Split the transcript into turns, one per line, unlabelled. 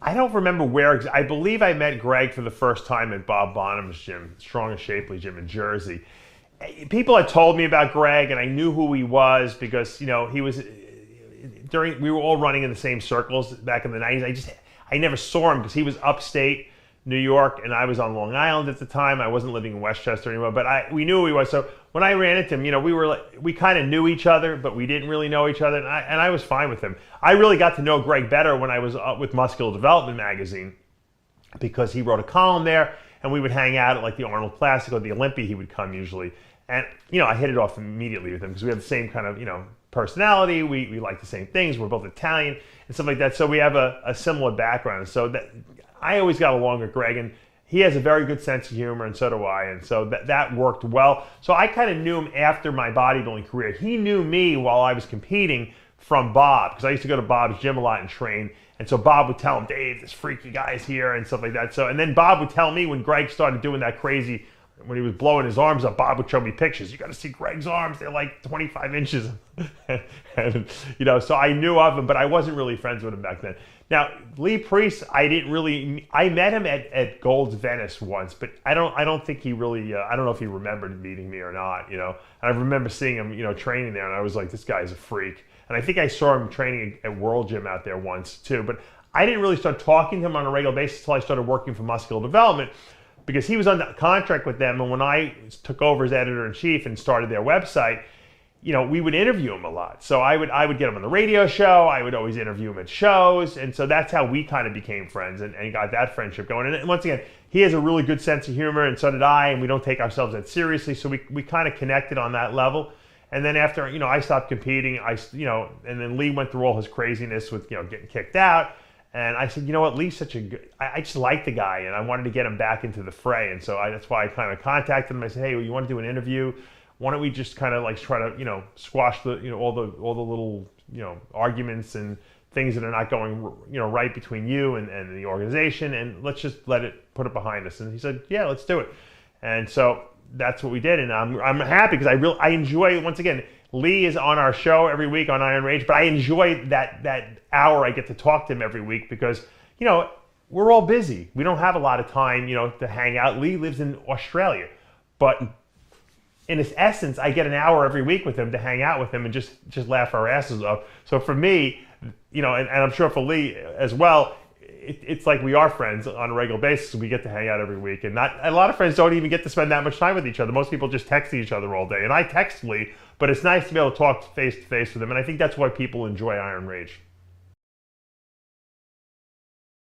I don't remember where. I believe I met Gregg for the first time at Bob Bonham's gym, Strong and Shapely gym in Jersey. People had told me about Gregg, and I knew who he was because he was we were all running in the same circles back in the 90s. I never saw him because he was upstate New York, and I was on Long Island at the time. I wasn't living in Westchester anymore, but we knew who he was. So when I ran into him, we kind of knew each other, but we didn't really know each other, and I was fine with him. I really got to know Gregg better when I was with Muscular Development magazine, because he wrote a column there, and we would hang out at like the Arnold Classic or the Olympia. He would come usually, and I hit it off immediately with him because we have the same kind of personality. We like the same things. We're both Italian and stuff like that. So we have a similar background. So that I always got along with Gregg, and he has a very good sense of humor, and so do I. And so that worked well. So I kind of knew him after my bodybuilding career. He knew me while I was competing from Bob, because I used to go to Bob's gym a lot and train. And so Bob would tell him, Dave, this freaky guy's here and stuff like that. And then Bob would tell me when Gregg started doing that crazy, when he was blowing his arms up, Bob would show me pictures. You got to see Gregg's arms; they're like 25 inches. and so I knew of him, but I wasn't really friends with him back then. Now, Lee Priest, I met him at Gold's Venice once, but I don't think he really. I don't know if he remembered meeting me or not. And I remember seeing him, training there, and I was like, this guy's a freak. And I think I saw him training at World Gym out there once too. But I didn't really start talking to him on a regular basis until I started working for Muscular Development, because he was under contract with them. And when I took over as editor-in-chief and started their website, we would interview him a lot. So I would get him on the radio show. I would always interview him at shows. And so that's how we kind of became friends and got that friendship going. And once again, he has a really good sense of humor, and so did I, and we don't take ourselves that seriously. So we kind of connected on that level. And then after, I stopped competing, and then Lee went through all his craziness with, getting kicked out. And I said, you know what, Lee's such a good, I just like the guy, and I wanted to get him back into the fray. And so that's why I kind of contacted him. I said, hey, well, you want to do an interview? Why don't we just kind of like try to, squash the, all the little, arguments and things that are not going, right between you and the organization, and let's just put it behind us. And he said, yeah, let's do it. And so that's what we did. And I'm happy because I enjoy, once again, Lee is on our show every week on Iron Rage, but I enjoy that hour I get to talk to him every week because, we're all busy. We don't have a lot of time, to hang out. Lee lives in Australia, but in its essence, I get an hour every week with him to hang out with him and just laugh our asses off. So for me, and I'm sure for Lee as well, it's like we are friends on a regular basis. We get to hang out every week, and a lot of friends don't even get to spend that much time with each other. Most people just text each other all day, and I text Lee, but it's nice to be able to talk face to face with him, and I think that's why people enjoy Iron Rage.